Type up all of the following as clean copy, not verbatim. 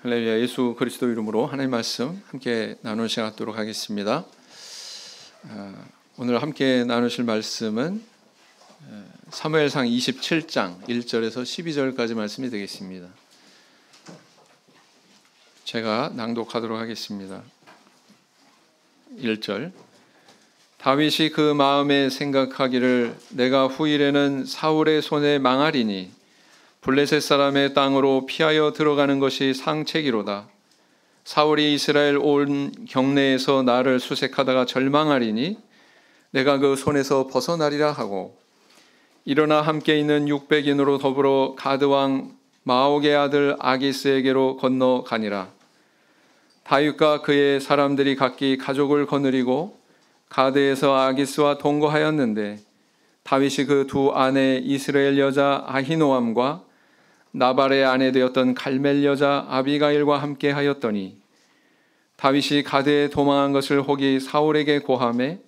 할렐루야. 예수 그리스도 이름으로 하나님 말씀 함께 나눌 시간 갖도록 하겠습니다. 오늘 함께 나누실 말씀은 사무엘상 27장 1절에서 12절까지 말씀이 되겠습니다. 제가 낭독하도록 하겠습니다. 1절. 다윗이 그 마음에 생각하기를 내가 후일에는 사울의 손에 망하리니 블레셋 사람의 땅으로 피하여 들어가는 것이 상책이로다. 사울이 이스라엘 온 경내에서 나를 수색하다가 절망하리니 내가 그 손에서 벗어나리라 하고, 일어나 함께 있는 600인으로 더불어 가드왕 마옥의 아들 아기스에게로 건너가니라. 다윗과 그의 사람들이 각기 가족을 거느리고 가드에서 아기스와 동거하였는데, 다윗이 그 두 아내 이스라엘 여자 아히노암과 나발의 아내 되었던 갈멜 여자 아비가일과 함께 하였더니, 다윗이 가드에 도망한 것을 혹이 사울에게 고하매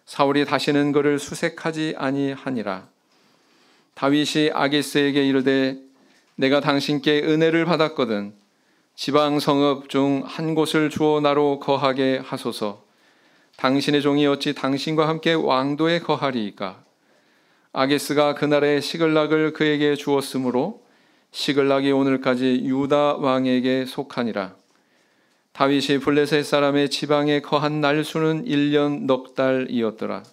사울이 다시는 그를 수색하지 아니하니라. 다윗이 아기스에게 이르되 내가 당신께 은혜를 받았거든 지방 성읍 중 한 곳을 주어 나로 거하게 하소서. 당신의 종이 어찌 당신과 함께 왕도에 거하리이까. 아기스가 그날의 시글락을 그에게 주었으므로 시글락이 오늘까지 유다 왕에게 속하니라. 다윗이 블레셋 사람의 지방에 거한 날수는 1년 넉 달이었더라.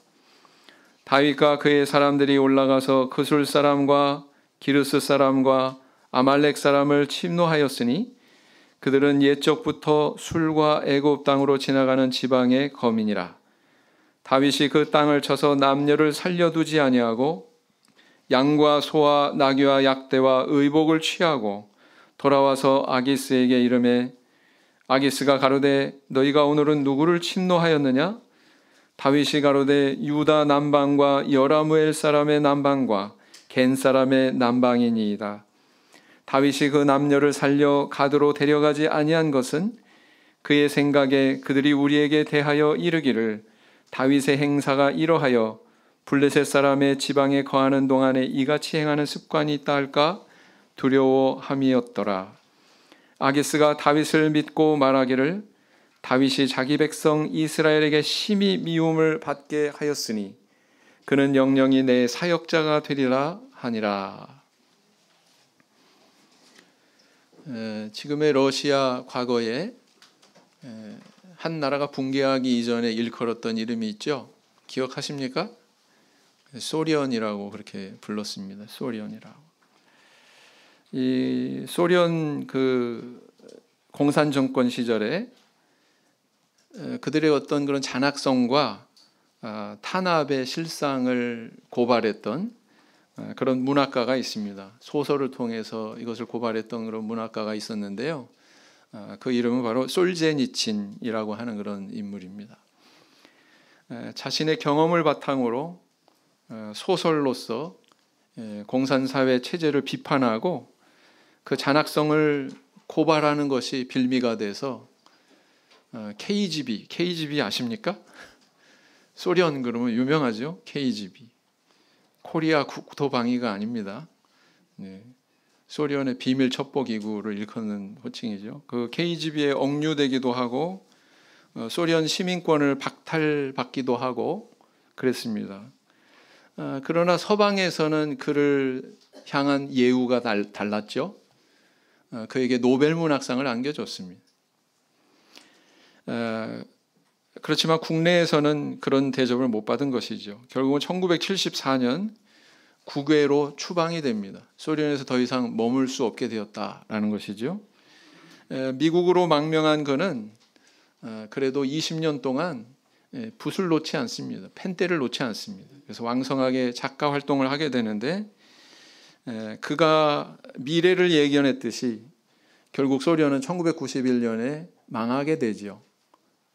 다윗과 그의 사람들이 올라가서 그술 사람과 기르스 사람과 아말렉 사람을 침노하였으니 그들은 옛적부터 술과 애굽 땅으로 지나가는 지방의 거민이라. 다윗이 그 땅을 쳐서 남녀를 살려두지 아니하고 양과 소와 나귀와 약대와 의복을 취하고 돌아와서 아기스에게 이르매, 아기스가 가로되 너희가 오늘은 누구를 침노하였느냐? 다윗이 가로되 유다 남방과 여라무엘 사람의 남방과 겐 사람의 남방이니이다. 다윗이 그 남녀를 살려 가드로 데려가지 아니한 것은 그의 생각에 그들이 우리에게 대하여 이르기를 다윗의 행사가 이러하여 블레셋 사람의 지방에 거하는 동안에 이같이 행하는 습관이 있다 할까 두려워함이었더라. 아기스가 다윗을 믿고 말하기를 다윗이 자기 백성 이스라엘에게 심히 미움을 받게 하였으니 그는 영영이 내 사역자가 되리라 하니라. 지금의 러시아 과거에 한 나라가 붕괴하기 이전에 일컬었던 이름이 있죠. 기억하십니까? 소련이라고 그렇게 불렀습니다. 소련이라고. 이 소련 그 공산 정권 시절에 그들의 어떤 그런 잔악성과 탄압의 실상을 고발했던 그런 문학가가 있습니다. 소설을 통해서 이것을 고발했던 그런 문학가가 있었는데요. 그 이름은 바로 솔제니친이라고 하는 그런 인물입니다. 자신의 경험을 바탕으로 소설로서 공산사회 체제를 비판하고 그 잔악성을 고발하는 것이 빌미가 돼서 KGB 아십니까? 소련 그러면 유명하죠. KGB. 코리아 국토방위가 아닙니다. 소련의 비밀 첩보기구를 일컫는 호칭이죠. 그 KGB에 억류되기도 하고 소련 시민권을 박탈받기도 하고 그랬습니다. 그러나 서방에서는 그를 향한 예우가 달랐죠. 그에게 노벨 문학상을 안겨줬습니다. 그렇지만 국내에서는 그런 대접을 못 받은 것이죠. 결국은 1974년 국외로 추방이 됩니다. 소련에서 더 이상 머물 수 없게 되었다라는 것이죠. 미국으로 망명한 그는 그래도 20년 동안 붓을 놓지 않습니다. 펜대를 놓지 않습니다. 그래서 왕성하게 작가 활동을 하게 되는데, 그가 미래를 예견했듯이 결국 소련은 1991년에 망하게 되죠.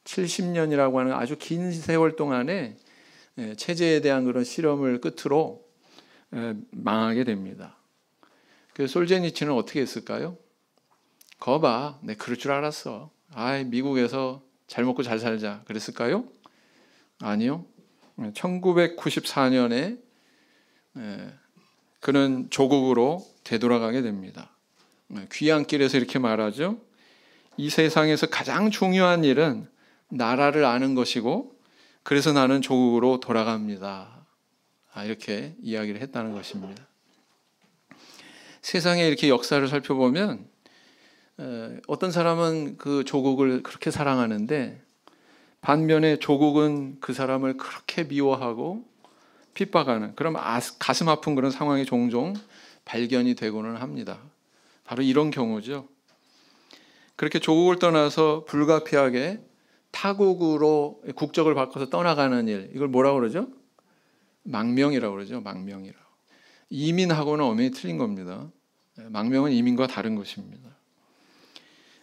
70년이라고 하는 아주 긴 세월 동안에 체제에 대한 그런 실험을 끝으로 망하게 됩니다. 그 솔제니치는 어떻게 했을까요? 거봐, 내 그럴 줄 알았어. 미국에서 잘 먹고 잘 살자 그랬을까요? 아니요. 1994년에 그는 조국으로 되돌아가게 됩니다. 귀향길에서 이렇게 말하죠. 이 세상에서 가장 중요한 일은 나라를 아는 것이고 그래서 나는 조국으로 돌아갑니다. 이렇게 이야기를 했다는 것입니다. 세상에 이렇게 역사를 살펴보면 어떤 사람은 그 조국을 그렇게 사랑하는데 반면에 조국은 그 사람을 그렇게 미워하고 핍박하는 그런 가슴 아픈 그런 상황이 종종 발견이 되고는 합니다. 바로 이런 경우죠. 그렇게 조국을 떠나서 불가피하게 타국으로 국적을 바꿔서 떠나가는 일, 이걸 뭐라고 그러죠? 망명이라고 그러죠. 망명이라고. 이민하고는 엄연히 틀린 겁니다. 망명은 이민과 다른 것입니다.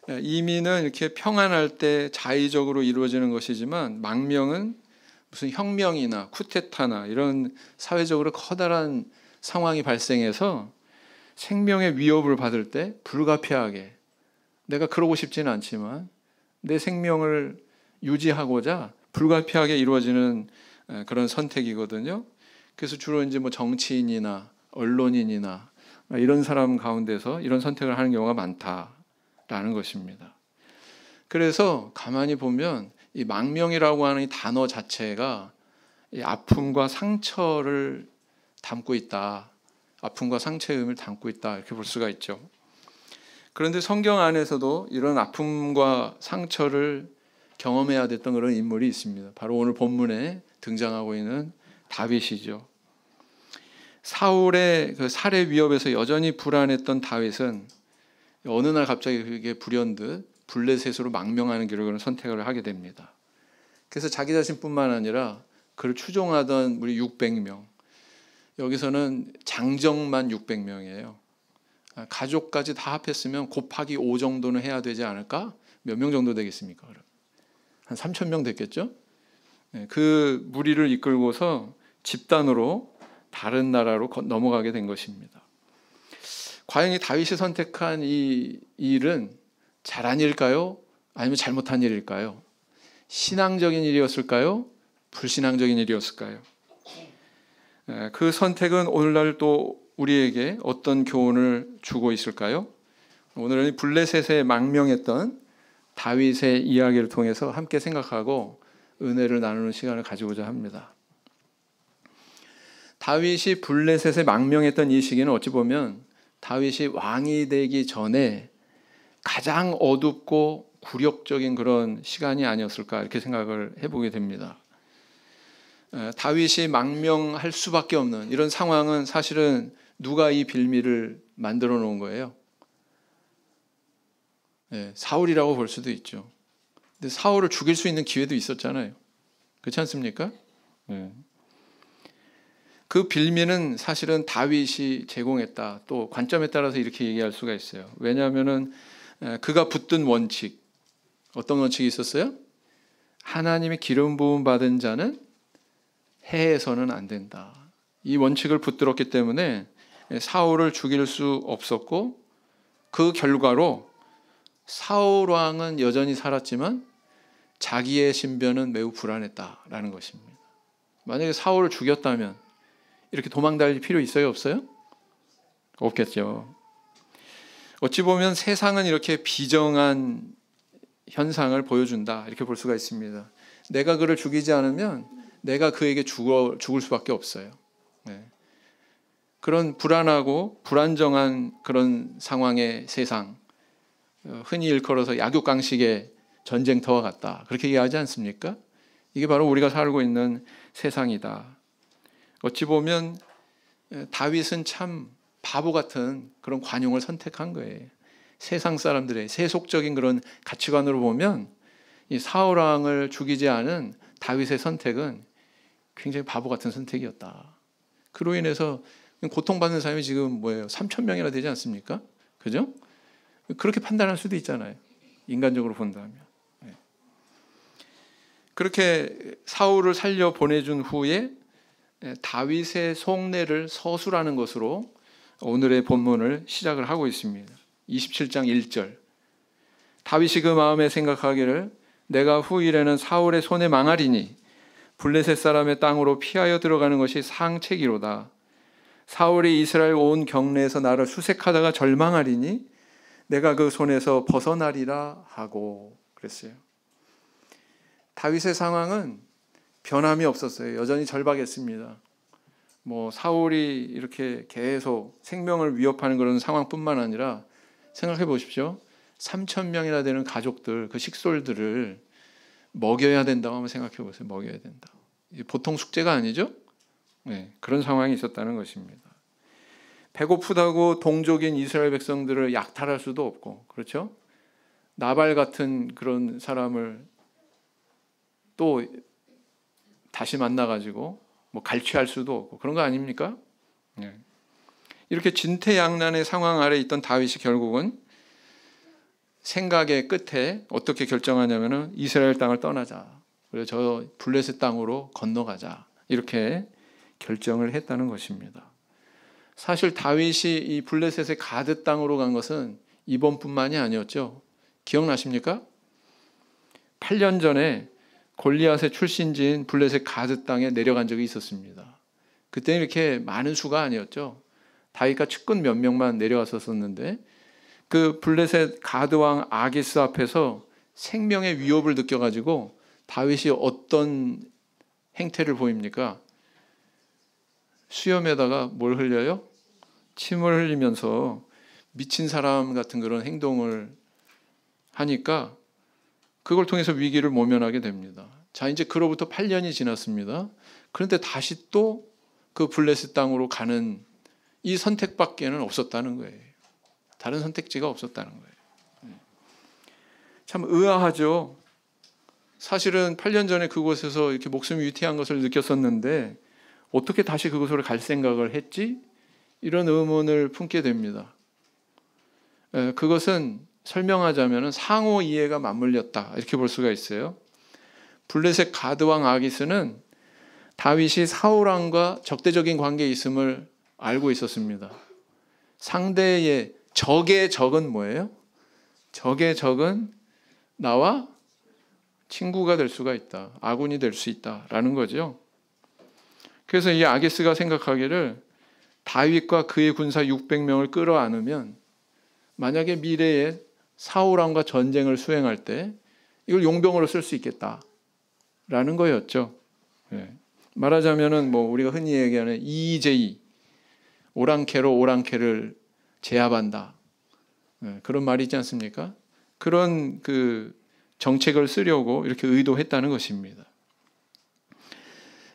이민은 이렇게 평안할 때 자의적으로 이루어지는 것이지만 망명은 무슨 혁명이나 쿠데타나 이런 사회적으로 커다란 상황이 발생해서 생명의 위협을 받을 때 불가피하게, 내가 그러고 싶지는 않지만 내 생명을 유지하고자 불가피하게 이루어지는 그런 선택이거든요. 그래서 주로 이제 뭐 정치인이나 언론인이나 이런 사람 가운데서 이런 선택을 하는 경우가 많다라는 것입니다. 그래서 가만히 보면 이 망명이라고 하는 이 단어 자체가 이 아픔과 상처를 담고 있다. 아픔과 상처의 의미를 담고 있다. 이렇게 볼 수가 있죠. 그런데 성경 안에서도 이런 아픔과 상처를 경험해야 됐던 그런 인물이 있습니다. 바로 오늘 본문에 등장하고 있는 다윗이죠. 사울의 그 살해 위협에서 여전히 불안했던 다윗은 어느 날 갑자기 그게 불현듯 블레셋으로 망명하는 길을 선택을 하게 됩니다. 그래서 자기 자신뿐만 아니라 그를 추종하던 우리 600명, 여기서는 장정만 600명이에요. 가족까지 다 합했으면 곱하기 5 정도는 해야 되지 않을까? 몇 명 정도 되겠습니까? 한 3,000명 됐겠죠? 그 무리를 이끌고서 집단으로 다른 나라로 넘어가게 된 것입니다. 과연 이 다윗이 선택한 이 일은 잘한 일일까요? 아니면 잘못한 일일까요? 신앙적인 일이었을까요? 불신앙적인 일이었을까요? 그 선택은 오늘날 또 우리에게 어떤 교훈을 주고 있을까요? 오늘은 블레셋에 망명했던 다윗의 이야기를 통해서 함께 생각하고 은혜를 나누는 시간을 가지고자 합니다. 다윗이 블레셋에 망명했던 이 시기는 어찌 보면 다윗이 왕이 되기 전에 가장 어둡고 굴욕적인 그런 시간이 아니었을까 이렇게 생각을 해보게 됩니다. 다윗이 망명할 수밖에 없는 이런 상황은 사실은 누가 이 빌미를 만들어 놓은 거예요? 사울이라고 볼 수도 있죠. 근데 사울을 죽일 수 있는 기회도 있었잖아요. 그렇지 않습니까? 그 빌미는 사실은 다윗이 제공했다. 또 관점에 따라서 이렇게 얘기할 수가 있어요. 왜냐하면은 그가 붙든 원칙, 어떤 원칙이 있었어요? 하나님의 기름 부음 받은 자는 해해서는 안 된다. 이 원칙을 붙들었기 때문에 사울을 죽일 수 없었고 그 결과로 사울 왕은 여전히 살았지만 자기의 신변은 매우 불안했다라는 것입니다. 만약에 사울을 죽였다면 이렇게 도망다닐 필요 있어요? 없어요? 없겠죠. 어찌 보면 세상은 이렇게 비정한 현상을 보여준다 이렇게 볼 수가 있습니다. 내가 그를 죽이지 않으면 내가 그에게 죽을 수밖에 없어요. 그런 불안하고 불안정한 그런 상황의 세상, 흔히 일컬어서 약육강식의 전쟁터와 같다 그렇게 얘기하지 않습니까? 이게 바로 우리가 살고 있는 세상이다. 어찌 보면 다윗은 참 바보 같은 그런 관용을 선택한 거예요. 세상 사람들의 세속적인 그런 가치관으로 보면 이 사울 왕을 죽이지 않은 다윗의 선택은 굉장히 바보 같은 선택이었다. 그로 인해서 고통받는 사람이 지금 뭐예요? 3,000명이나 되지 않습니까? 그죠? 그렇게 판단할 수도 있잖아요. 인간적으로 본다면. 그렇게 사울을 살려 보내준 후에 다윗의 속내를 서술하는 것으로 오늘의 본문을 시작을 하고 있습니다. 27장 1절. 다윗이 그 마음에 생각하기를 내가 후일에는 사울의 손에 망하리니 블레셋 사람의 땅으로 피하여 들어가는 것이 상책이로다. 사울이 이스라엘 온 경내에서 나를 수색하다가 절망하리니 내가 그 손에서 벗어나리라 하고 그랬어요. 다윗의 상황은 변함이 없었어요. 여전히 절박했습니다. 사울이 이렇게 계속 생명을 위협하는 그런 상황뿐만 아니라 생각해 보십시오. 3,000명이나 되는 가족들, 그 식솔들을 먹여야 된다고 한번 생각해 보세요. 먹여야 된다. 보통 숙제가 아니죠? 네, 그런 상황이 있었다는 것입니다. 배고프다고 동족인 이스라엘 백성들을 약탈할 수도 없고, 그렇죠? 나발 같은 그런 사람을 또 다시 만나가지고 갈취할 수도 없고 그런 거 아닙니까? 네. 이렇게 진퇴양난의 상황 아래 있던 다윗이 결국은 생각의 끝에 어떻게 결정하냐면은 이스라엘 땅을 떠나자. 그래서 저 블레셋 땅으로 건너가자. 이렇게 결정을 했다는 것입니다. 사실 다윗이 이 블레셋의 가드 땅으로 간 것은 이번뿐만이 아니었죠. 기억나십니까? 8년 전에 골리앗의 출신지인 블레셋 가드 땅에 내려간 적이 있었습니다. 그때는 이렇게 많은 수가 아니었죠. 다윗과 측근 몇 명만 내려왔었는데 그 블레셋 가드 왕 아기스 앞에서 생명의 위협을 느껴가지고 다윗이 어떤 행태를 보입니까? 수염에다가 뭘 흘려요? 침을 흘리면서 미친 사람 같은 그런 행동을 하니까 그걸 통해서 위기를 모면하게 됩니다. 자, 이제 그로부터 8년이 지났습니다. 그런데 다시 또 그 블레셋 땅으로 가는 이 선택밖에는 없었다는 거예요. 다른 선택지가 없었다는 거예요. 참 의아하죠. 사실은 8년 전에 그곳에서 이렇게 목숨이 위태한 것을 느꼈었는데 어떻게 다시 그곳으로 갈 생각을 했지? 이런 의문을 품게 됩니다. 그것은 설명하자면 상호 이해가 맞물렸다 이렇게 볼 수가 있어요. 블레셋 가드 왕 아기스는 다윗이 사울 왕과 적대적인 관계에 있음을 알고 있었습니다. 상대의 적의 적은 뭐예요? 적의 적은 나와 친구가 될 수가 있다. 아군이 될 수 있다라는 거죠. 그래서 이 아기스가 생각하기를 다윗과 그의 군사 600명을 끌어안으면 만약에 미래에 사울 왕과 전쟁을 수행할 때 이걸 용병으로 쓸 수 있겠다라는 거였죠. 말하자면은 우리가 흔히 얘기하는 EJ, 오랑캐로 오랑캐를 제압한다. 그런 말이 있지 않습니까? 그런 그 정책을 쓰려고 이렇게 의도했다는 것입니다.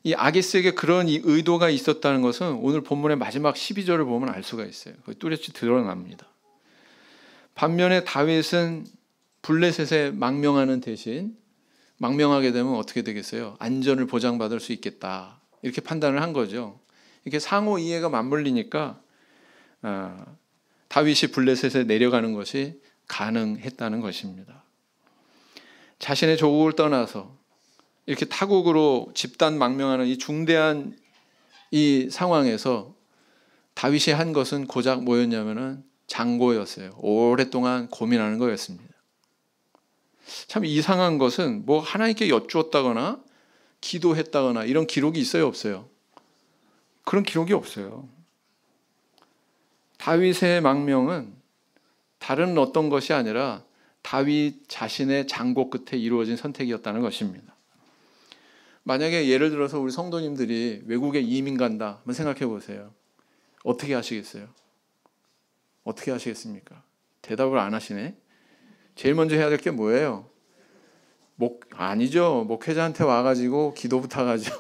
이 아기스에게 그런 의도가 있었다는 것은 오늘 본문의 마지막 12절을 보면 알 수가 있어요. 거기 뚜렷이 드러납니다. 반면에 다윗은 블레셋에 망명하는 대신 망명하게 되면 어떻게 되겠어요? 안전을 보장받을 수 있겠다. 이렇게 판단을 한 거죠. 이렇게 상호 이해가 맞물리니까 다윗이 블레셋에 내려가는 것이 가능했다는 것입니다. 자신의 조국을 떠나서 이렇게 타국으로 집단 망명하는 이 중대한 이 상황에서 다윗이 한 것은 고작 뭐였냐면은 장고였어요. 오랫동안 고민하는 거였습니다. 참 이상한 것은 하나님께 여쭈었다거나 기도했다거나 이런 기록이 있어요, 없어요? 그런 기록이 없어요. 다윗의 망명은 다른 어떤 것이 아니라 다윗 자신의 장고 끝에 이루어진 선택이었다는 것입니다. 만약에 예를 들어서 우리 성도님들이 외국에 이민 간다 한번 생각해 보세요. 어떻게 하시겠어요? 어떻게 하시겠습니까? 대답을 안 하시네. 제일 먼저 해야 될 게 뭐예요? 아니죠. 목회자한테 와가지고 기도 부탁하죠.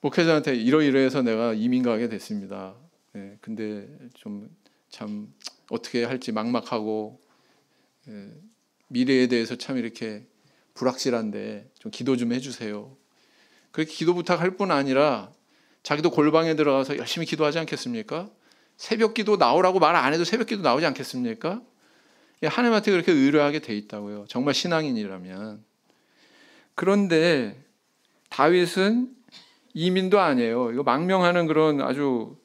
목회자한테 이러이러해서 내가 이민 가게 됐습니다. 근데 참 어떻게 할지 막막하고 미래에 대해서 참 이렇게 불확실한데 좀 기도 좀 해주세요. 그렇게 기도 부탁할 뿐 아니라 자기도 골방에 들어가서 열심히 기도하지 않겠습니까? 새벽 기도 나오라고 말 안 해도 새벽 기도 나오지 않겠습니까? 하나님한테 그렇게 의뢰하게 돼 있다고요. 정말 신앙인이라면. 그런데 다윗은 이민도 아니에요. 이거 망명하는 그런 아주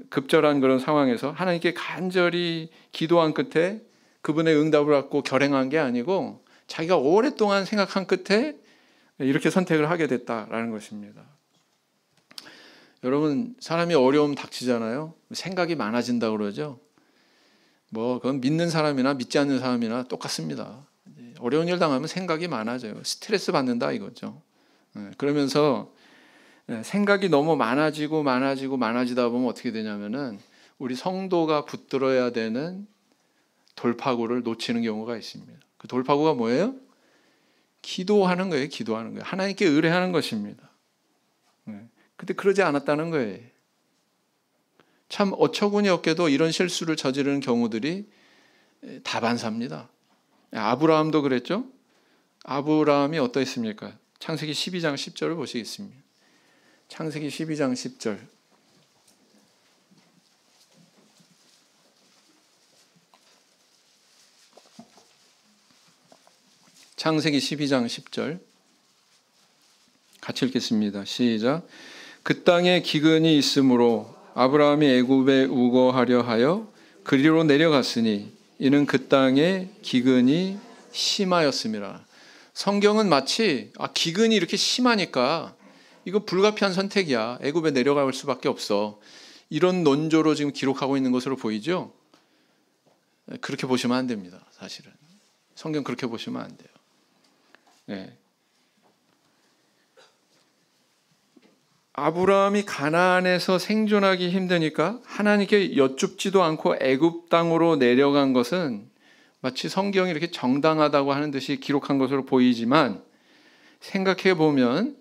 급절한 그런 상황에서 하나님께 간절히 기도한 끝에 그분의 응답을 받고 결행한 게 아니고 자기가 오랫동안 생각한 끝에 이렇게 선택을 하게 됐다라는 것입니다. 여러분, 사람이 어려움 닥치잖아요. 생각이 많아진다고 그러죠. 뭐 그건 믿는 사람이나 믿지 않는 사람이나 똑같습니다. 어려운 일 당하면 생각이 많아져요. 스트레스 받는다 이거죠. 그러면서 생각이 너무 많아지다 보면 어떻게 되냐면은 우리 성도가 붙들어야 되는 돌파구를 놓치는 경우가 있습니다. 그 돌파구가 뭐예요? 기도하는 거예요. 기도하는 거예요. 하나님께 의뢰하는 것입니다. 근데 그러지 않았다는 거예요. 참 어처구니 없게도 이런 실수를 저지르는 경우들이 다반사입니다. 아브라함도 그랬죠? 아브라함이 어떠했습니까? 창세기 12장 10절을 보시겠습니다. 창세기 12장 10절. 창세기 12장 10절. 같이 읽겠습니다. 시작. 그 땅에 기근이 있으므로 아브라함이 애굽에 우거하려 하여 그리로 내려갔으니 이는 그 땅에 기근이 심하였음이라. 성경은 마치 기근이 이렇게 심하니까 이거 불가피한 선택이야. 애굽에 내려갈 수밖에 없어. 이런 논조로 지금 기록하고 있는 것으로 보이죠? 그렇게 보시면 안 됩니다. 사실은. 성경 그렇게 보시면 안 돼요. 네. 아브라함이 가나안에서 생존하기 힘드니까 하나님께 여쭙지도 않고 애굽 땅으로 내려간 것은 마치 성경이 이렇게 정당하다고 하는 듯이 기록한 것으로 보이지만 생각해 보면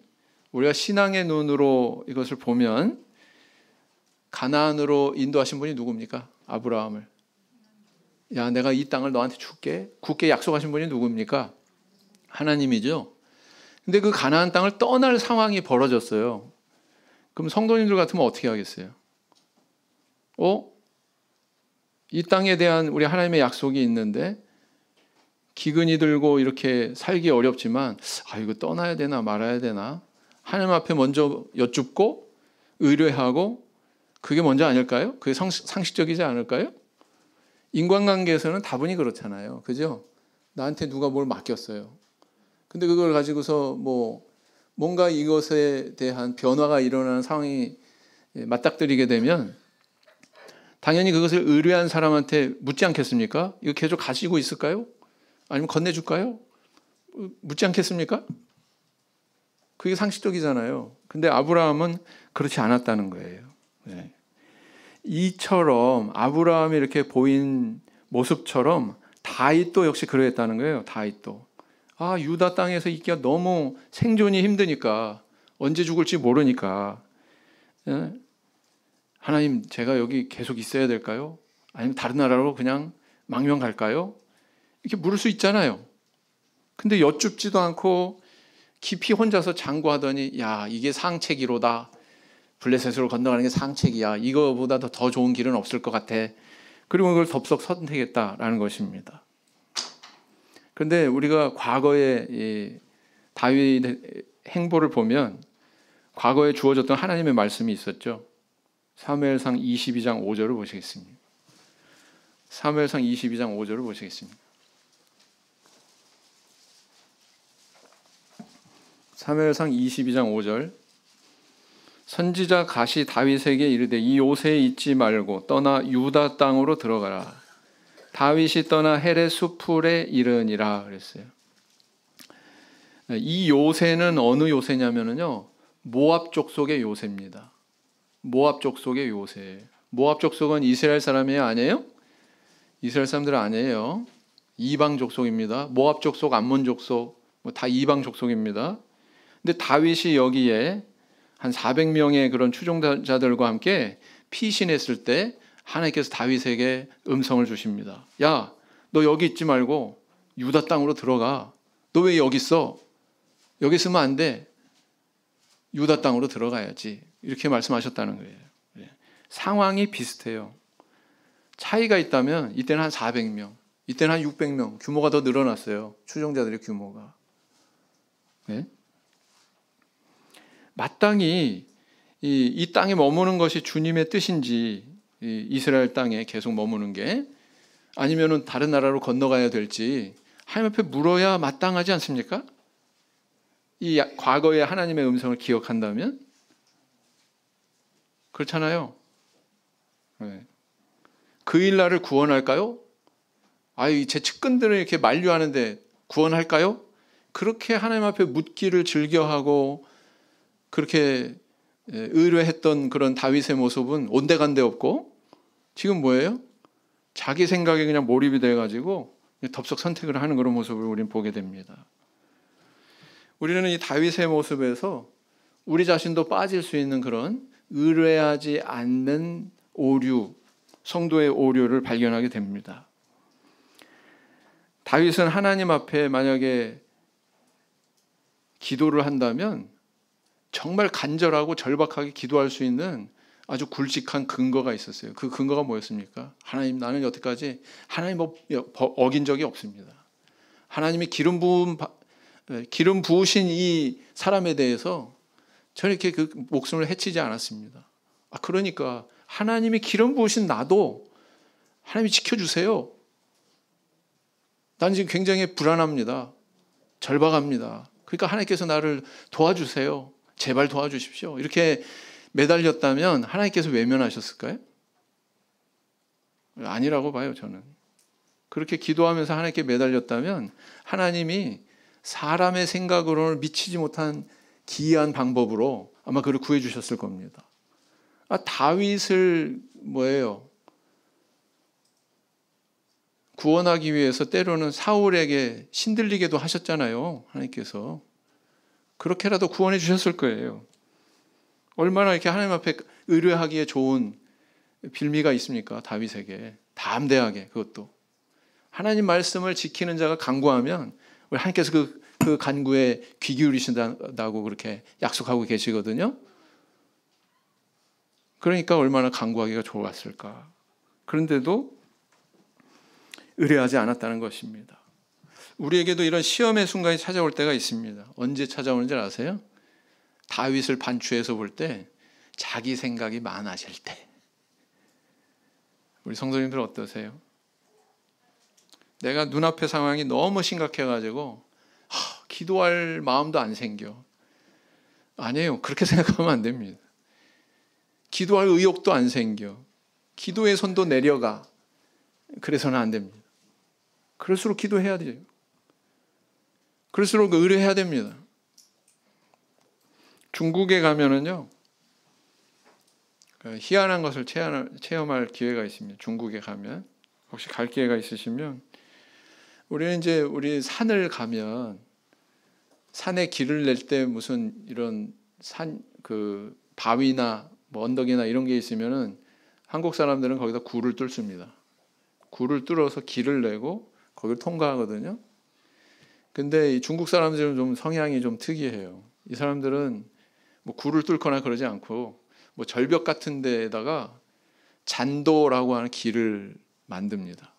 우리가 신앙의 눈으로 이것을 보면 가나안으로 인도하신 분이 누굽니까? 아브라함을. 야, 내가 이 땅을 너한테 줄게. 굳게 약속하신 분이 누굽니까? 하나님이죠. 근데 그 가나안 땅을 떠날 상황이 벌어졌어요. 그럼 성도님들 같으면 어떻게 하겠어요? 이 땅에 대한 우리 하나님의 약속이 있는데 기근이 들고 이렇게 살기 어렵지만 이거 떠나야 되나 말아야 되나? 하나님 앞에 먼저 여쭙고 의뢰하고 그게 먼저 아닐까요? 그게 상식적이지 않을까요? 인간관계에서는 다분히 그렇잖아요. 그죠? 나한테 누가 뭘 맡겼어요. 근데 그걸 가지고서 뭔가 이것에 대한 변화가 일어나는 상황이 맞닥뜨리게 되면 당연히 그것을 의뢰한 사람한테 묻지 않겠습니까? 이거 계속 가지고 있을까요? 아니면 건네줄까요? 묻지 않겠습니까? 그게 상식적이잖아요. 근데 아브라함은 그렇지 않았다는 거예요. 네. 이처럼 아브라함이 이렇게 보인 모습처럼 다윗도 역시 그러했다는 거예요. 다윗도. 유다 땅에서 있기가 너무 생존이 힘드니까 언제 죽을지 모르니까 하나님 제가 여기 계속 있어야 될까요? 아니면 다른 나라로 그냥 망명 갈까요? 이렇게 물을 수 있잖아요. 근데 여쭙지도 않고 깊이 혼자서 장구하더니 야 이게 상책이로다. 블레셋으로 건너가는 게 상책이야. 이거보다 더 좋은 길은 없을 것 같아. 그리고 그걸 덥석 선택했다라는 것입니다. 그런데 우리가 과거의 다윗의 행보를 보면 과거에 주어졌던 하나님의 말씀이 있었죠. 사무엘상 22장 5절을 보시겠습니다. 사무엘상 22장 5절을 보시겠습니다. 사무엘상 22장 5절. 선지자 갓이 다윗에게 이르되 이 요새에 있지 말고 떠나 유다 땅으로 들어가라. 다윗이 떠나 헤레 수풀에 이르니라 그랬어요. 이 요새는 어느 요새냐면요, 모압 족속의 요새입니다. 모압 족속의 요새. 모압 족속은 이스라엘 사람이 아니에요? 이스라엘 사람들 아니에요. 이방 족속입니다. 모압 족속, 암몬 족속 다 이방 족속입니다. 근데 다윗이 여기에 한 400명의 그런 추종자들과 함께 피신했을 때 하나님께서 다윗에게 음성을 주십니다. 야, 너 여기 있지 말고 유다 땅으로 들어가. 너 왜 여기 있어? 여기 있으면 안 돼. 유다 땅으로 들어가야지. 이렇게 말씀하셨다는 거예요. 상황이 비슷해요. 차이가 있다면 이때는 한 400명, 이때는 한 600명. 규모가 더 늘어났어요. 추종자들의 규모가. 네? 마땅히 이 땅에 머무는 것이 주님의 뜻인지, 이스라엘 땅에 계속 머무는 게 아니면은 다른 나라로 건너가야 될지 하나님 앞에 물어야 마땅하지 않습니까? 이 과거의 하나님의 음성을 기억한다면 그렇잖아요. 네. 그 일날을 구원할까요? 아이, 제 측근들을 이렇게 만류하는데 구원할까요? 그렇게 하나님 앞에 묻기를 즐겨하고 그렇게 의뢰했던 그런 다윗의 모습은 온데간데 없고, 지금 뭐예요? 자기 생각에 그냥 몰입이 돼가지고 덥석 선택을 하는 그런 모습을 우리는 보게 됩니다. 우리는 이 다윗의 모습에서 우리 자신도 빠질 수 있는 그런 의뢰하지 않는 오류, 성도의 오류를 발견하게 됩니다. 다윗은 하나님 앞에 만약에 기도를 한다면 정말 간절하고 절박하게 기도할 수 있는 아주 굵직한 근거가 있었어요. 그 근거가 뭐였습니까? 하나님, 나는 여태까지 하나님 어긴 적이 없습니다. 하나님이 기름 부으신 이 사람에 대해서 저는 이렇게 그 목숨을 해치지 않았습니다. 그러니까 하나님이 기름 부으신 나도 하나님이 지켜주세요. 난 지금 굉장히 불안합니다. 절박합니다. 그러니까 하나님께서 나를 도와주세요. 제발 도와주십시오. 이렇게 매달렸다면 하나님께서 외면하셨을까요? 아니라고 봐요, 저는. 그렇게 기도하면서 하나님께 매달렸다면 하나님이 사람의 생각으로는 미치지 못한 기이한 방법으로 아마 그를 구해 주셨을 겁니다. 다윗을 뭐예요? 구원하기 위해서 때로는 사울에게 신들리게도 하셨잖아요, 하나님께서. 그렇게라도 구원해 주셨을 거예요. 얼마나 이렇게 하나님 앞에 의뢰하기에 좋은 빌미가 있습니까? 다윗에게 담대하게, 그것도 하나님 말씀을 지키는 자가 간구하면 우리 하나님께서 그 간구에 귀 기울이신다고 그렇게 약속하고 계시거든요. 그러니까 얼마나 간구하기가 좋았을까. 그런데도 의뢰하지 않았다는 것입니다. 우리에게도 이런 시험의 순간이 찾아올 때가 있습니다. 언제 찾아오는지 아세요? 다윗을 반추해서 볼 때 자기 생각이 많아질 때. 우리 성도님들 어떠세요? 내가 눈앞의 상황이 너무 심각해가지고 기도할 마음도 안 생겨. 아니에요. 그렇게 생각하면 안 됩니다. 기도할 의욕도 안 생겨. 기도의 손도 내려가. 그래서는 안 됩니다. 그럴수록 기도해야 돼요. 그럴수록 의뢰해야 됩니다. 중국에 가면은요, 희한한 것을 체험할 기회가 있습니다. 중국에 가면 혹시 갈 기회가 있으시면, 우리는 이제 우리 산을 가면 산에 길을 낼 때 무슨 이런 바위나 뭐 언덕이나 이런 게 있으면은 한국 사람들은 거기다 굴을 뚫습니다. 굴을 뚫어서 길을 내고 거기를 통과하거든요. 근데 이 중국 사람들은 좀 성향이 좀 특이해요. 이 사람들은 뭐 굴을 뚫거나 그러지 않고 뭐 절벽 같은 데에다가 잔도라고 하는 길을 만듭니다.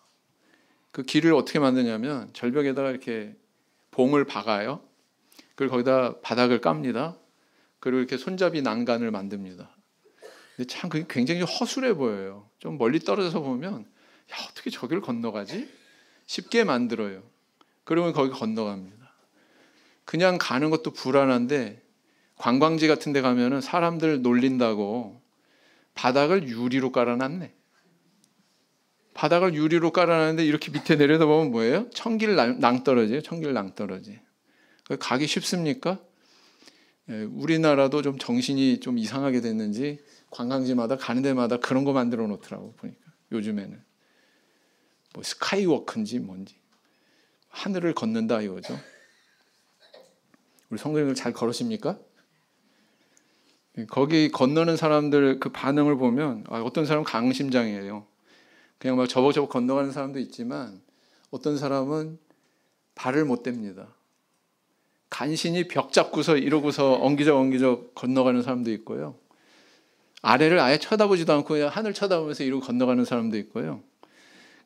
그 길을 어떻게 만드냐면 절벽에다가 이렇게 봉을 박아요. 그리고 거기다 바닥을 깝니다. 그리고 이렇게 손잡이 난간을 만듭니다. 근데 참 그게 굉장히 허술해 보여요. 좀 멀리 떨어져서 보면 어떻게 저기를 건너가지? 쉽게 만들어요. 그러면 거기 건너갑니다. 그냥 가는 것도 불안한데 관광지 같은 데 가면은 사람들 놀린다고 바닥을 유리로 깔아놨네. 바닥을 유리로 깔아놨는데 이렇게 밑에 내려다보면 뭐예요? 청길 낭떠러지예요. 청길 낭떠러지. 가기 쉽습니까? 우리나라도 좀 정신이 좀 이상하게 됐는지 관광지마다 가는 데마다 그런 거 만들어 놓더라고 보니까. 요즘에는 뭐 스카이워크인지 뭔지 하늘을 걷는다 이거죠. 우리 성도님들 잘 걸으십니까? 거기 건너는 사람들 그 반응을 보면 어떤 사람은 강심장이에요. 그냥 막 저벅저벅 건너가는 사람도 있지만 어떤 사람은 발을 못 댑니다. 간신히 벽 잡고서 이러고서 엉기적 건너가는 사람도 있고요. 아래를 아예 쳐다보지도 않고 그냥 하늘 쳐다보면서 이러고 건너가는 사람도 있고요.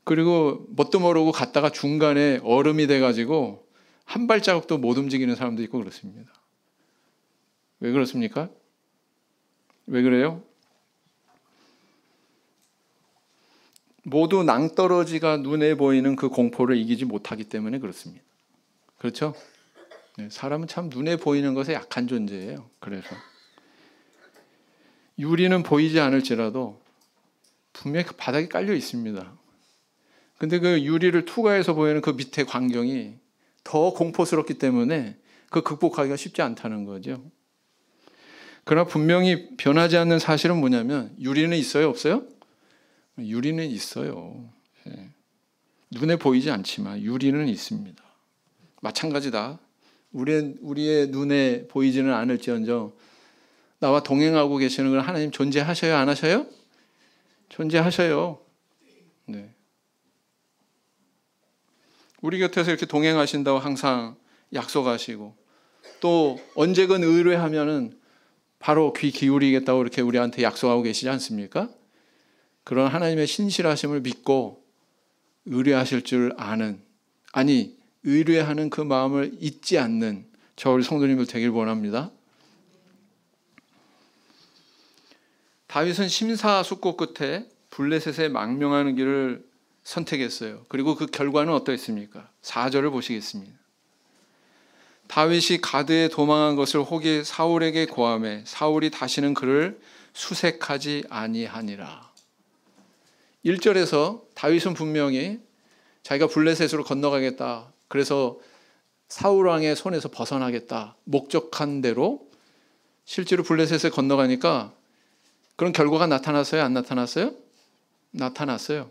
그리고 뭣도 모르고 갔다가 중간에 얼음이 돼가지고 한 발자국도 못 움직이는 사람도 있고 그렇습니다. 왜 그렇습니까? 왜 그래요? 모두 낭떠러지가 눈에 보이는 그 공포를 이기지 못하기 때문에 그렇습니다. 그렇죠? 사람은 참 눈에 보이는 것에 약한 존재예요. 그래서 유리는 보이지 않을지라도 분명히 그 바닥에 깔려 있습니다. 근데 그 유리를 투과해서 보이는 그 밑에 광경이 더 공포스럽기 때문에 그 극복하기가 쉽지 않다는 거죠. 그러나 분명히 변하지 않는 사실은 뭐냐면 유리는 있어요, 없어요? 유리는 있어요. 눈에 보이지 않지만 유리는 있습니다. 마찬가지다. 우리의 눈에 보이지는 않을지언정 나와 동행하고 계시는 건 하나님 존재하셔요, 안 하셔요? 존재하셔요. 네. 우리 곁에서 이렇게 동행하신다고 항상 약속하시고 또 언제건 의뢰하면은 바로 귀 기울이겠다고 이렇게 우리한테 약속하고 계시지 않습니까? 그런 하나님의 신실하심을 믿고 의뢰하실 줄 아는, 아니 의뢰하는 그 마음을 잊지 않는 저 우리 성도님들 되길 원합니다. 다윗은 심사숙고 끝에 블레셋에 망명하는 길을 선택했어요. 그리고 그 결과는 어떠했습니까? 4절을 보시겠습니다. 다윗이 가드에 도망한 것을 혹이 사울에게 고하매 사울이 다시는 그를 수색하지 아니하니라. 1절에서 다윗은 분명히 자기가 블레셋으로 건너가겠다, 그래서 사울 왕의 손에서 벗어나겠다 목적한 대로 실제로 블레셋에 건너가니까 그런 결과가 나타났어요, 안 나타났어요? 나타났어요.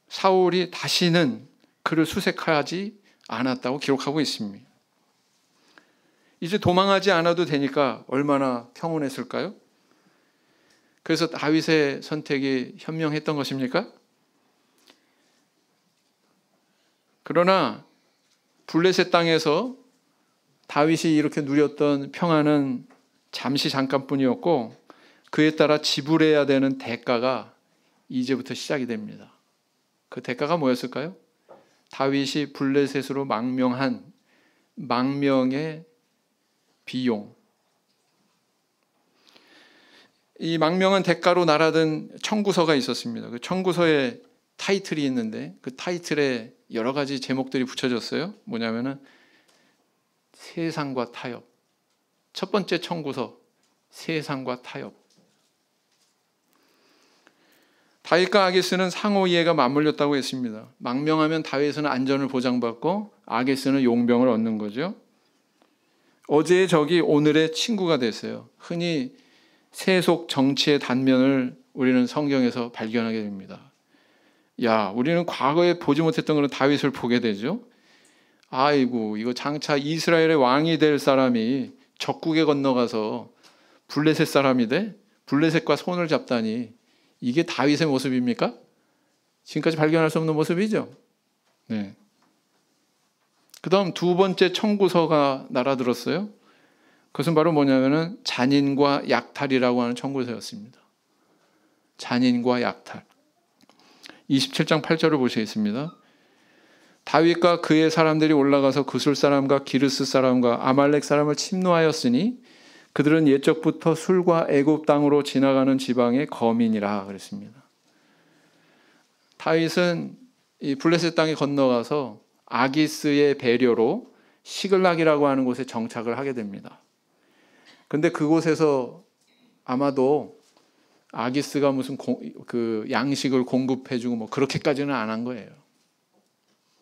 사울이 다시는 그를 수색하지 않았다고 기록하고 있습니다. 이제 도망하지 않아도 되니까 얼마나 평온했을까요? 그래서 다윗의 선택이 현명했던 것입니까? 그러나 블레셋 땅에서 다윗이 이렇게 누렸던 평안은 잠시 잠깐뿐이었고 그에 따라 지불해야 되는 대가가 이제부터 시작이 됩니다. 그 대가가 뭐였을까요? 다윗이 블레셋으로 망명한 망명의 비용. 이 망명한 대가로 날아든 청구서가 있었습니다. 그 청구서에 타이틀이 있는데 그 타이틀에 여러 가지 제목들이 붙여졌어요. 뭐냐면은 세상과 타협. 첫 번째 청구서, 세상과 타협. 다윗과 아기스는 상호 이해가 맞물렸다고 했습니다. 망명하면 다윗은 안전을 보장받고 아기스는 용병을 얻는 거죠. 어제의 적이 오늘의 친구가 됐어요. 흔히 세속 정치의 단면을 우리는 성경에서 발견하게 됩니다. 우리는 과거에 보지 못했던 그런 다윗을 보게 되죠. 아이고, 이거 장차 이스라엘의 왕이 될 사람이 적국에 건너가서 블레셋 사람이 돼? 블레셋과 손을 잡다니, 이게 다윗의 모습입니까? 지금까지 발견할 수 없는 모습이죠. 네. 그 다음 두 번째 청구서가 날아들었어요. 그것은 바로 뭐냐면은 잔인과 약탈이라고 하는 청구서였습니다. 잔인과 약탈. 27장 8절을 보시겠습니다. 다윗과 그의 사람들이 올라가서 그술 사람과 기르스 사람과 아말렉 사람을 침노하였으니 그들은 옛적부터 술과 애굽 땅으로 지나가는 지방의 거민이라 그랬습니다. 다윗은 이 블레셋 땅에 건너가서 아기스의 배려로 시글락이라고 하는 곳에 정착을 하게 됩니다. 근데 그곳에서 아마도 아기스가 무슨 그 양식을 공급해주고 뭐 그렇게까지는 안 한 거예요.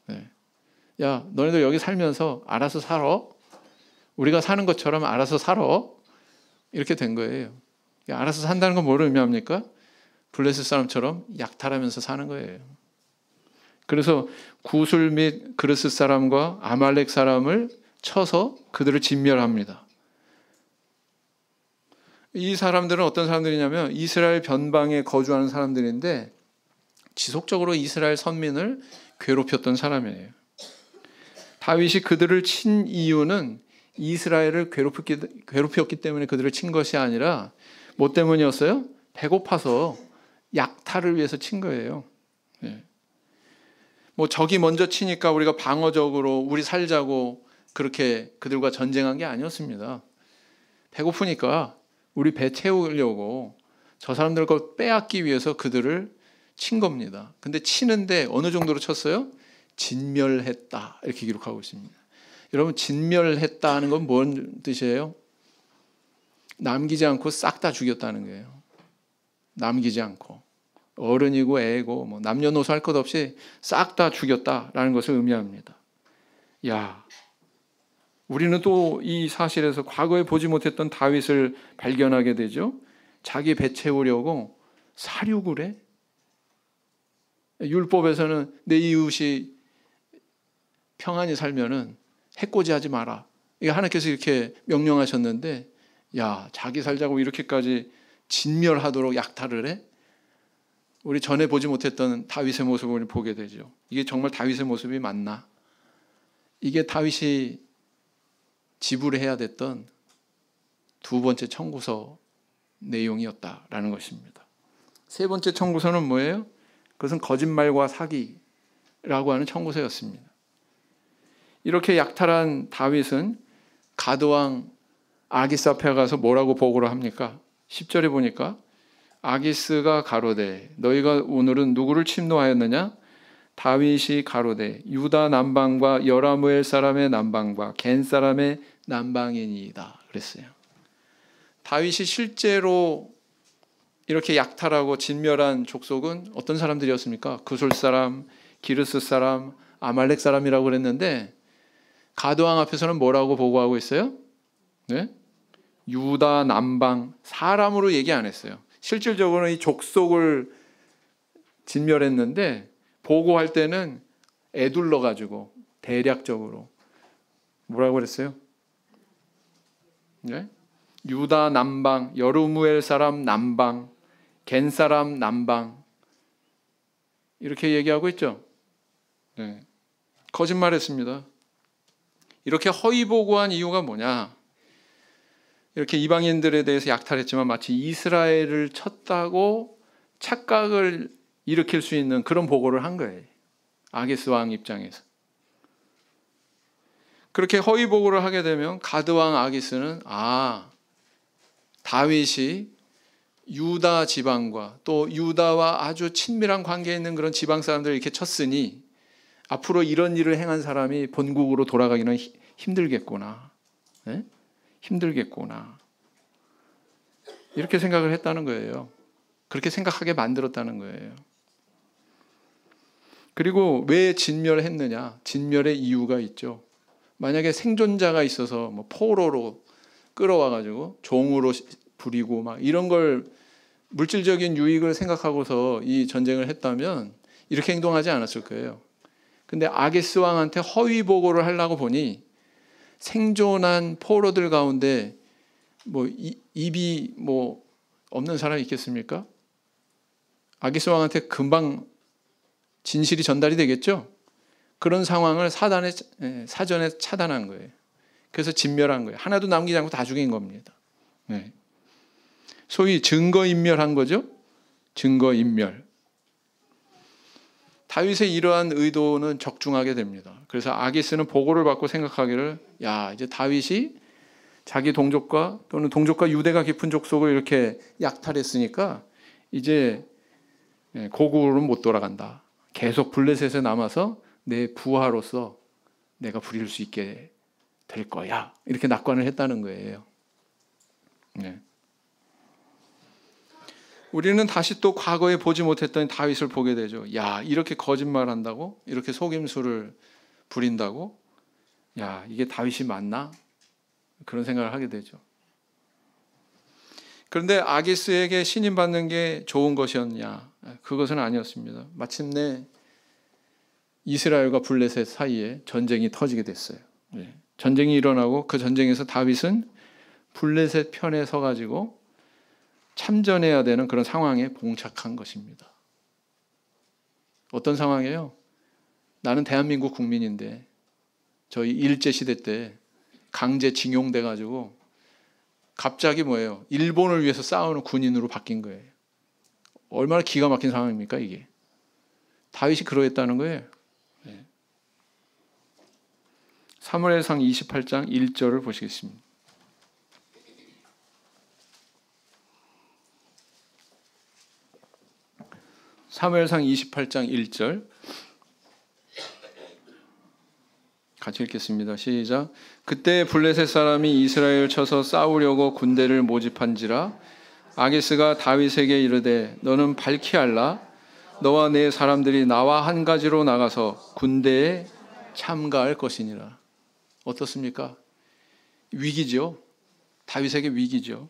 네. 야, 너네들 여기 살면서 알아서 살아. 우리가 사는 것처럼 알아서 살아. 이렇게 된 거예요. 알아서 산다는 건 뭘 의미합니까? 블레셋 사람처럼 약탈하면서 사는 거예요. 그래서 구술 및 그르스 사람과 아말렉 사람을 쳐서 그들을 진멸합니다. 이 사람들은 어떤 사람들이냐면 이스라엘 변방에 거주하는 사람들인데 지속적으로 이스라엘 선민을 괴롭혔던 사람이에요. 다윗이 그들을 친 이유는 이스라엘을 괴롭혔기 때문에 그들을 친 것이 아니라 뭐 때문이었어요? 배고파서 약탈을 위해서 친 거예요. 네. 뭐 적이 먼저 치니까 우리가 방어적으로 우리 살자고 그렇게 그들과 전쟁한 게 아니었습니다. 배고프니까 우리 배 채우려고 저 사람들 걸 빼앗기 위해서 그들을 친 겁니다. 근데 치는데 어느 정도로 쳤어요? 진멸했다, 이렇게 기록하고 있습니다. 여러분, 진멸했다 하는 건 뭔 뜻이에요? 남기지 않고 싹 다 죽였다는 거예요. 남기지 않고 어른이고 애고 뭐 남녀노소 할 것 없이 싹 다 죽였다라는 것을 의미합니다. 야, 우리는 또 이 사실에서 과거에 보지 못했던 다윗을 발견하게 되죠. 자기 배 채우려고 사륙을 해. 율법에서는 내 이웃이 평안히 살면은 해코지하지 마라. 이게 하나님께서 이렇게 명령하셨는데, 야, 자기 살자고 이렇게까지 진멸하도록 약탈을 해? 우리 전에 보지 못했던 다윗의 모습을 보게 되죠. 이게 정말 다윗의 모습이 맞나? 이게 다윗이 지불해야 됐던 두 번째 청구서 내용이었다라는 것입니다. 세 번째 청구서는 뭐예요? 그것은 거짓말과 사기라고 하는 청구서였습니다. 이렇게 약탈한 다윗은 가드왕 아기스 앞에 가서 뭐라고 보고를 합니까? 10절에 보니까 아기스가 가로되 너희가 오늘은 누구를 침노하였느냐? 다윗이 가로되 유다 남방과 여라무엘 사람의 남방과 겐 사람의 남방이니이다 그랬어요. 다윗이 실제로 이렇게 약탈하고 진멸한 족속은 어떤 사람들이었습니까? 구솔 사람, 기르스 사람, 아말렉 사람이라고 그랬는데 가드왕 앞에서는 뭐라고 보고하고 있어요? 네? 유다 남방 사람으로 얘기 안 했어요. 실질적으로는 이 족속을 진멸했는데 보고할 때는 애둘러 가지고 대략적으로 뭐라고 그랬어요? 네? 유다 남방, 여르무엘 사람 남방, 겐 사람 남방 이렇게 얘기하고 있죠. 네. 거짓말했습니다. 이렇게 허위 보고한 이유가 뭐냐? 이렇게 이방인들에 대해서 약탈했지만 마치 이스라엘을 쳤다고 착각을 일으킬 수 있는 그런 보고를 한 거예요. 아기스 왕 입장에서. 그렇게 허위 보고를 하게 되면 가드 왕 아기스는 다윗이 유다 지방과 또 유다와 아주 친밀한 관계에 있는 그런 지방 사람들을 이렇게 쳤으니 앞으로 이런 일을 행한 사람이 본국으로 돌아가기는 힘들겠구나. 네? 힘들겠구나. 이렇게 생각을 했다는 거예요. 그렇게 생각하게 만들었다는 거예요. 그리고 왜 진멸했느냐? 진멸의 이유가 있죠. 만약에 생존자가 있어서 뭐 포로로 끌어와가지고 종으로 부리고 막 이런 걸 물질적인 유익을 생각하고서 이 전쟁을 했다면 이렇게 행동하지 않았을 거예요. 근데 아기스 왕한테 허위 보고를 하려고 보니 생존한 포로들 가운데 뭐 입이 뭐 없는 사람이 있겠습니까? 아기스 왕한테 금방 진실이 전달이 되겠죠? 그런 상황을 사전에 차단한 거예요. 그래서 진멸한 거예요. 하나도 남기지 않고 다 죽인 겁니다. 네. 소위 증거인멸한 거죠. 증거인멸. 다윗의 이러한 의도는 적중하게 됩니다. 그래서 아기스는 보고를 받고 생각하기를 이제 다윗이 자기 동족과 또는 동족과 유대가 깊은 족속을 이렇게 약탈했으니까 이제 고국으로는 못 돌아간다. 계속 블레셋에 남아서 내 부하로서 내가 부릴 수 있게 될 거야. 이렇게 낙관을 했다는 거예요. 네. 우리는 다시 또 과거에 보지 못했던 다윗을 보게 되죠. 이렇게 거짓말한다고? 이렇게 속임수를 부린다고? 이게 다윗이 맞나? 그런 생각을 하게 되죠. 그런데 아기스에게 신임받는 게 좋은 것이었냐? 그것은 아니었습니다. 마침내 이스라엘과 블레셋 사이에 전쟁이 터지게 됐어요. 전쟁이 일어나고 그 전쟁에서 다윗은 블레셋 편에 서가지고 참전해야 되는 그런 상황에 봉착한 것입니다. 어떤 상황이에요? 나는 대한민국 국민인데 저희 일제시대 때 강제 징용돼가지고 갑자기 뭐예요? 일본을 위해서 싸우는 군인으로 바뀐 거예요. 얼마나 기가 막힌 상황입니까 이게? 다윗이 그러했다는 거예요. 사무엘상 28장 1절을 보시겠습니다. 사무엘상 28장 1절 같이 읽겠습니다. 시작. 그때 블레셋 사람이 이스라엘을 쳐서 싸우려고 군대를 모집한지라 아기스가 다윗에게 이르되 너는 밝히 알라. 너와 내 사람들이 나와 한 가지로 나가서 군대에 참가할 것이니라. 어떻습니까? 위기죠. 다윗에게 위기죠.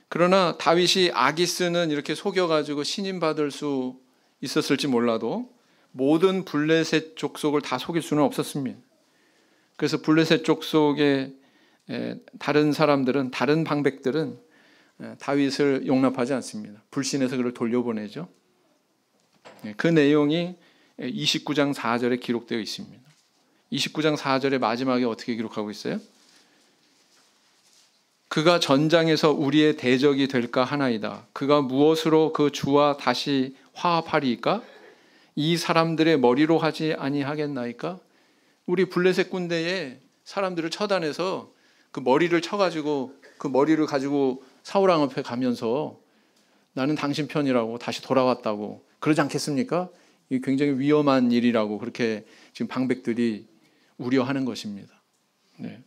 그러나 다윗이 아기스는 이렇게 속여가지고 신임받을 수 있었을지 몰라도 모든 블레셋 족속을 다 속일 수는 없었습니다. 그래서 블레셋 족속의 다른 사람들은, 다른 방백들은 다윗을 용납하지 않습니다. 불신해서 그를 돌려보내죠. 그 내용이 29장 4절에 기록되어 있습니다. 29장 4절의 마지막에 어떻게 기록하고 있어요? 그가 전장에서 우리의 대적이 될까 하나이다. 그가 무엇으로 그 주와 다시 화합하리이까? 이 사람들의 머리로 하지 아니하겠나이까? 우리 블레셋 군대에 사람들을 처단해서 그 머리를 쳐가지고 그 머리를 가지고 사울 왕 앞에 가면서 나는 당신 편이라고 다시 돌아왔다고 그러지 않겠습니까? 이게 굉장히 위험한 일이라고 그렇게 지금 방백들이 우려하는 것입니다. 네.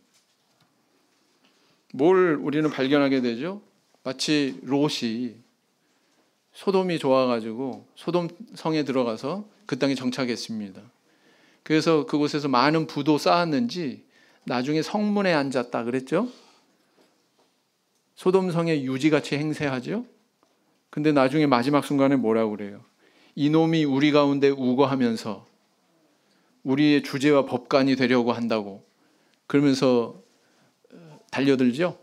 뭘 우리는 발견하게 되죠? 마치 롯이 소돔이 좋아가지고 소돔 성에 들어가서 그 땅에 정착했습니다. 그래서 그곳에서 많은 부도 쌓았는지 나중에 성문에 앉았다 그랬죠? 소돔 성에 유지같이 행세하죠? 근데 나중에 마지막 순간에 뭐라고 그래요? 이놈이 우리 가운데 우거하면서 우리의 주제와 법관이 되려고 한다고 그러면서 달려들죠?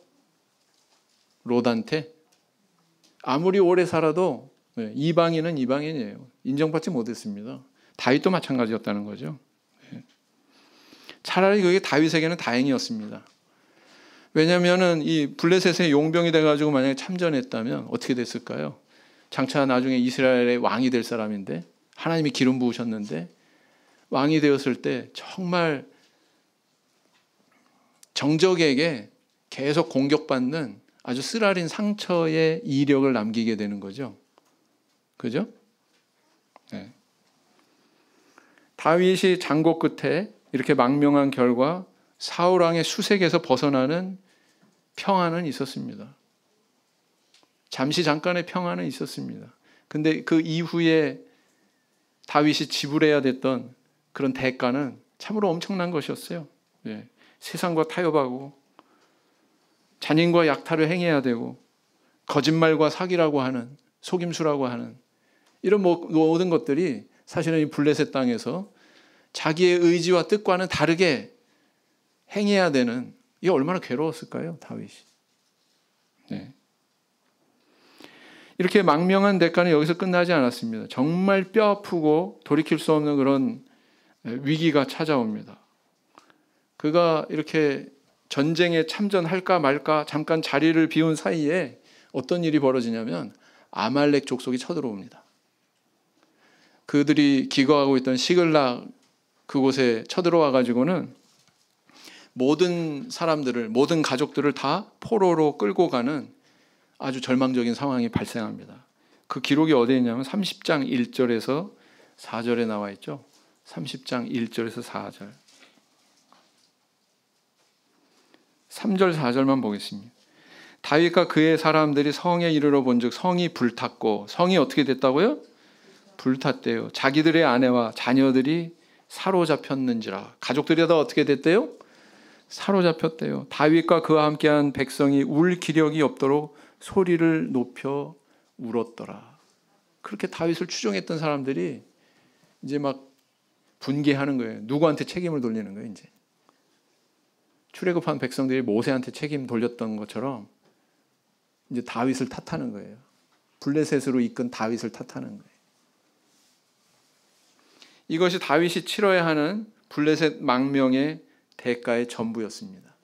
롯한테. 아무리 오래 살아도 이방인은 이방인이에요. 인정받지 못했습니다. 다윗도 마찬가지였다는 거죠. 차라리 그게 다윗에게는 다행이었습니다. 왜냐하면 이 블레셋의 용병이 돼가지고 만약에 참전했다면 어떻게 됐을까요? 장차 나중에 이스라엘의 왕이 될 사람인데 하나님이 기름 부으셨는데 왕이 되었을 때 정말 정적에게 계속 공격받는 아주 쓰라린 상처의 이력을 남기게 되는 거죠. 그죠? 네. 다윗이 장고 끝에 이렇게 망명한 결과 사울 왕의 수색에서 벗어나는 평안은 있었습니다. 잠시 잠깐의 평안은 있었습니다. 근데 그 이후에 다윗이 지불해야 됐던 그런 대가는 참으로 엄청난 것이었어요. 네. 세상과 타협하고 잔인과 약탈을 행해야 되고 거짓말과 사기라고 하는 속임수라고 하는 이런 모든 것들이 사실은 이 블레셋 땅에서 자기의 의지와 뜻과는 다르게 행해야 되는 이게 얼마나 괴로웠을까요? 다윗이. 네. 이렇게 망명한 대가는 여기서 끝나지 않았습니다. 정말 뼈 아프고 돌이킬 수 없는 그런 위기가 찾아옵니다. 그가 이렇게 전쟁에 참전할까 말까 잠깐 자리를 비운 사이에 어떤 일이 벌어지냐면 아말렉 족속이 쳐들어옵니다. 그들이 기거하고 있던 시글락 그곳에 쳐들어와 가지고는 모든 사람들을, 모든 가족들을 다 포로로 끌고 가는 아주 절망적인 상황이 발생합니다. 그 기록이 어디에 있냐면 30장 1절에서 4절에 나와 있죠. 30장 1절에서 4절. 3절 4절만 보겠습니다. 다윗과 그의 사람들이 성에 이르러 본즉 성이 불탔고, 성이 어떻게 됐다고요? 불탔대요. 자기들의 아내와 자녀들이 사로잡혔는지라. 가족들이 다 어떻게 됐대요? 사로잡혔대요. 다윗과 그와 함께한 백성이 울 기력이 없도록 소리를 높여 울었더라. 그렇게 다윗을 추종했던 사람들이 이제 막 분개하는 거예요. 누구한테 책임을 돌리는 거예요, 이제. 출애굽한 백성들이 모세한테 책임 돌렸던 것처럼 이제 다윗을 탓하는 거예요. 블레셋으로 이끈 다윗을 탓하는 거예요. 이것이 다윗이 치러야 하는 블레셋 망명의 대가의 전부였습니다.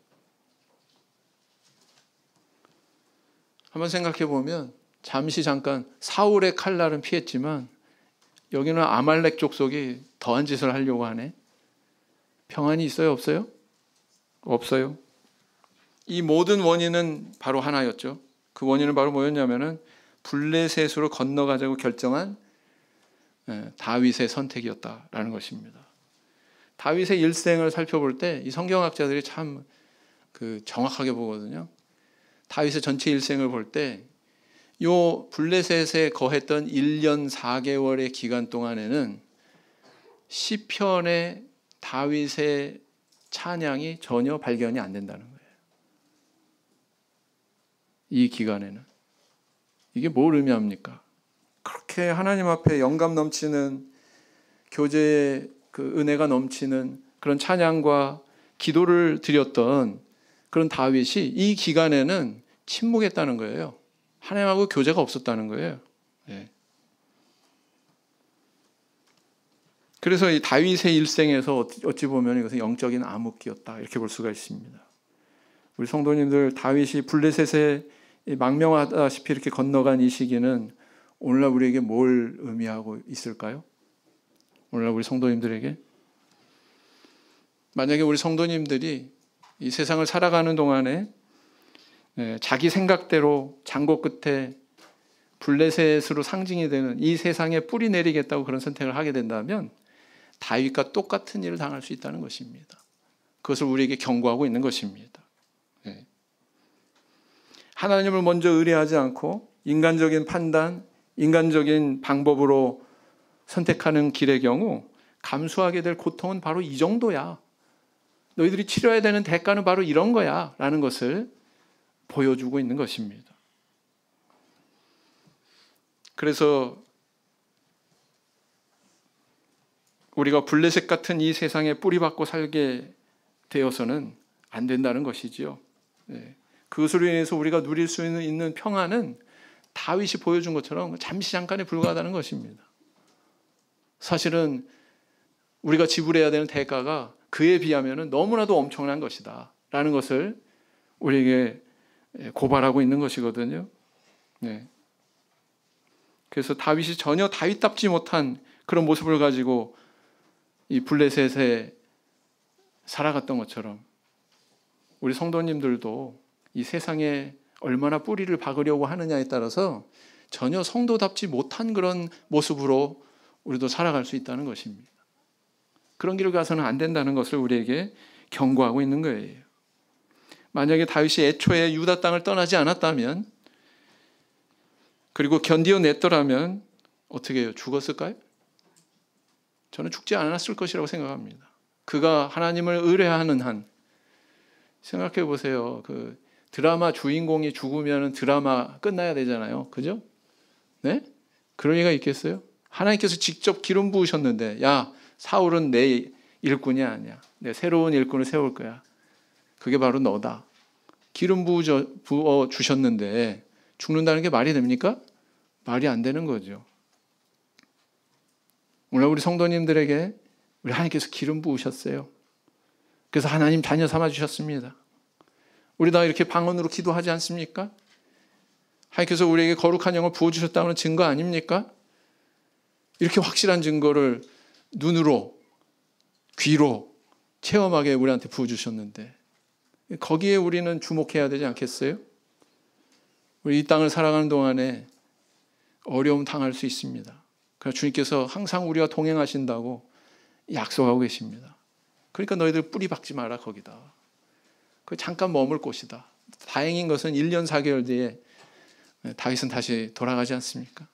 한번 생각해 보면 잠시 잠깐 사울의 칼날은 피했지만 여기는 아말렉 족속이 더한 짓을 하려고 하네. 평안이 있어요? 없어요? 없어요. 이 모든 원인은 바로 하나였죠. 그 원인은 바로 뭐였냐면은 블레셋으로 건너가자고 결정한 다윗의 선택이었다라는 것입니다. 다윗의 일생을 살펴볼 때 이 성경학자들이 참 정확하게 보거든요. 다윗의 전체 일생을 볼 때 요 블레셋에 거했던 1년 4개월의 기간 동안에는 시편의 다윗의 찬양이 전혀 발견이 안 된다는 거예요. 이 기간에는. 이게 뭘 의미합니까? 그렇게 하나님 앞에 영감 넘치는 교제의 그 은혜가 넘치는 그런 찬양과 기도를 드렸던 그런 다윗이 이 기간에는 침묵했다는 거예요. 하나님하고 교제가 없었다는 거예요. 네. 그래서 이 다윗의 일생에서 어찌 보면 이것은 영적인 암흑기였다 이렇게 볼 수가 있습니다. 우리 성도님들, 다윗이 블레셋에 망명하다시피 이렇게 건너간 이 시기는 오늘날 우리에게 뭘 의미하고 있을까요? 오늘날 우리 성도님들에게 만약에 우리 성도님들이 이 세상을 살아가는 동안에 자기 생각대로 장고 끝에 블레셋으로 상징이 되는 이 세상에 뿌리 내리겠다고 그런 선택을 하게 된다면 다윗과 똑같은 일을 당할 수 있다는 것입니다. 그것을 우리에게 경고하고 있는 것입니다. 하나님을 먼저 의뢰하지 않고 인간적인 판단, 인간적인 방법으로 선택하는 길의 경우 감수하게 될 고통은 바로 이 정도야. 너희들이 치러야 되는 대가는 바로 이런 거야 라는 것을 보여주고 있는 것입니다. 그래서 우리가 블레셋 같은 이 세상에 뿌리박고 살게 되어서는 안 된다는 것이지요. 그것으로 인해서 우리가 누릴 수 있는 평안은 다윗이 보여준 것처럼 잠시 잠깐에 불과하다는 것입니다. 사실은 우리가 지불해야 되는 대가가 그에 비하면 너무나도 엄청난 것이다 라는 것을 우리에게 고발하고 있는 것이거든요. 그래서 다윗이 전혀 다윗답지 못한 그런 모습을 가지고 이 블레셋에 살아갔던 것처럼 우리 성도님들도 이 세상에 얼마나 뿌리를 박으려고 하느냐에 따라서 전혀 성도답지 못한 그런 모습으로 우리도 살아갈 수 있다는 것입니다. 그런 길을 가서는 안 된다는 것을 우리에게 경고하고 있는 거예요. 만약에 다윗이 애초에 유다 땅을 떠나지 않았다면, 그리고 견디어냈더라면 어떻게 해요? 죽었을까요? 저는 죽지 않았을 것이라고 생각합니다. 그가 하나님을 의뢰하는 한, 생각해 보세요. 그 드라마 주인공이 죽으면 드라마 끝나야 되잖아요. 그죠? 네? 그럴 리가 있겠어요? 하나님께서 직접 기름 부으셨는데, 야, 사울은 내 일꾼이 아니야. 내 새로운 일꾼을 세울 거야. 그게 바로 너다. 기름 부어 주셨는데 죽는다는 게 말이 됩니까? 말이 안 되는 거죠. 오늘 우리 성도님들에게 우리 하나님께서 기름 부으셨어요. 그래서 하나님 자녀 삼아 주셨습니다. 우리 다 이렇게 방언으로 기도하지 않습니까? 하나님께서 우리에게 거룩한 영을 부어주셨다는 증거 아닙니까? 이렇게 확실한 증거를 눈으로, 귀로 체험하게 우리한테 부어주셨는데 거기에 우리는 주목해야 되지 않겠어요? 우리 이 땅을 살아가는 동안에 어려움 당할 수 있습니다. 그래서 주님께서 항상 우리와 동행하신다고 약속하고 계십니다. 그러니까 너희들 뿌리 박지 마라 거기다. 그 잠깐 머물 곳이다. 다행인 것은 1년 4개월 뒤에 다윗은 다시 돌아가지 않습니까?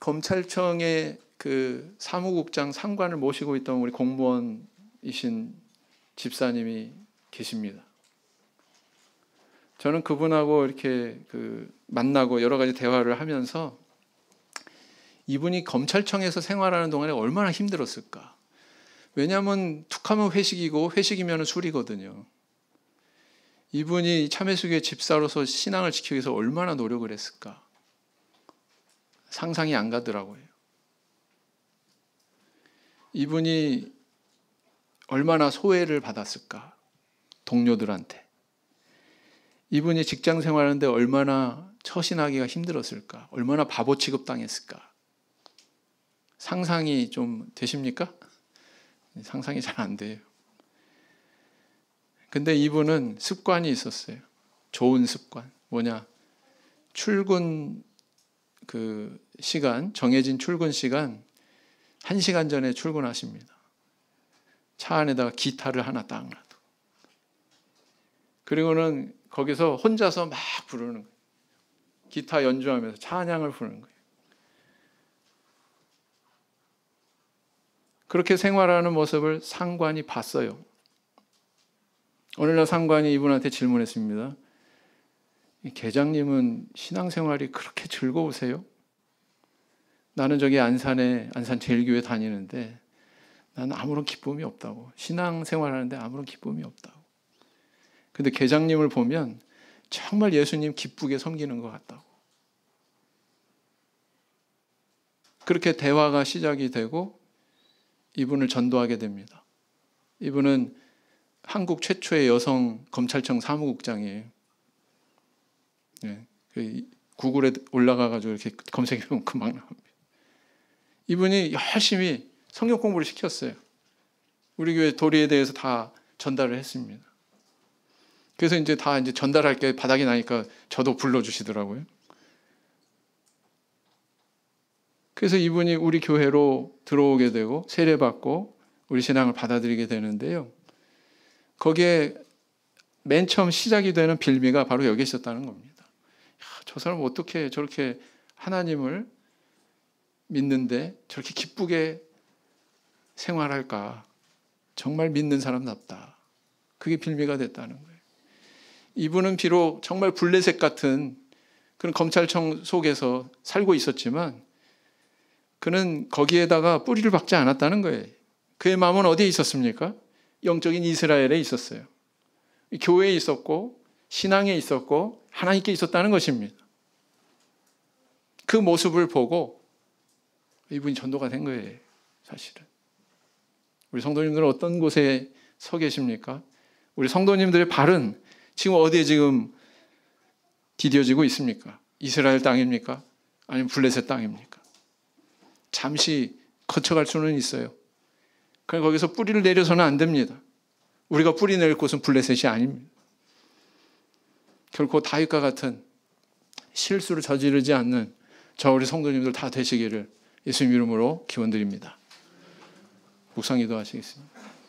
검찰청의 그 사무국장 상관을 모시고 있던 우리 공무원이신 집사님이 계십니다. 저는 그분하고 이렇게 만나고 여러 가지 대화를 하면서 이분이 검찰청에서 생활하는 동안에 얼마나 힘들었을까. 왜냐하면 툭하면 회식이고 회식이면 술이거든요. 이분이 참회수교의 집사로서 신앙을 지키기 위해서 얼마나 노력을 했을까. 상상이 안 가더라고요. 이분이 얼마나 소외를 받았을까. 동료들한테. 이분이 직장 생활하는데 얼마나 처신하기가 힘들었을까. 얼마나 바보 취급당했을까. 상상이 좀 되십니까? 상상이 잘 안 돼요. 근데 이분은 습관이 있었어요. 좋은 습관. 뭐냐? 출근 시간, 정해진 출근 시간 1시간 전에 출근하십니다. 차 안에다가 기타를 하나 딱 놔두고 그리고는 거기서 혼자서 막 부르는 거예요. 기타 연주하면서 찬양을 부르는 거예요. 그렇게 생활하는 모습을 상관이 봤어요. 오늘날 상관이 이분한테 질문했습니다. 계장님은 신앙생활이 그렇게 즐거우세요? 나는 저기 안산 제일교회 다니는데 나는 아무런 기쁨이 없다고. 신앙생활하는데 아무런 기쁨이 없다고. 근데 계장님을 보면 정말 예수님 기쁘게 섬기는 것 같다고. 그렇게 대화가 시작이 되고 이분을 전도하게 됩니다. 이분은 한국 최초의 여성 검찰청 사무국장이에요. 네, 구글에 올라가가지고 이렇게 검색해보면 금방 나옵니다. 이분이 열심히 성경 공부를 시켰어요. 우리 교회 도리에 대해서 다 전달을 했습니다. 그래서 이제 전달할 게 바닥이 나니까 저도 불러주시더라고요. 그래서 이분이 우리 교회로 들어오게 되고 세례받고 우리 신앙을 받아들이게 되는데요. 거기에 맨 처음 시작이 되는 빌미가 바로 여기 있었다는 겁니다. 저 사람 어떻게 저렇게 하나님을 믿는데 저렇게 기쁘게 생활할까? 정말 믿는 사람답다. 그게 빌미가 됐다는 거예요. 이분은 비록 정말 블레셋 같은 그런 검찰청 속에서 살고 있었지만 그는 거기에다가 뿌리를 박지 않았다는 거예요. 그의 마음은 어디에 있었습니까? 영적인 이스라엘에 있었어요. 교회에 있었고 신앙에 있었고 하나님께 있었다는 것입니다. 그 모습을 보고 이분이 전도가 된 거예요. 사실은. 우리 성도님들은 어떤 곳에 서 계십니까? 우리 성도님들의 발은 지금 어디에 지금 디뎌지고 있습니까? 이스라엘 땅입니까? 아니면 블레셋 땅입니까? 잠시 거쳐갈 수는 있어요. 그러나 거기서 뿌리를 내려서는 안 됩니다. 우리가 뿌리 낼 곳은 블레셋이 아닙니다. 결코 다윗과 같은 실수를 저지르지 않는 저 우리 성도님들 다 되시기를 예수님 이름으로 기원드립니다. 묵상 기도하시겠습니다.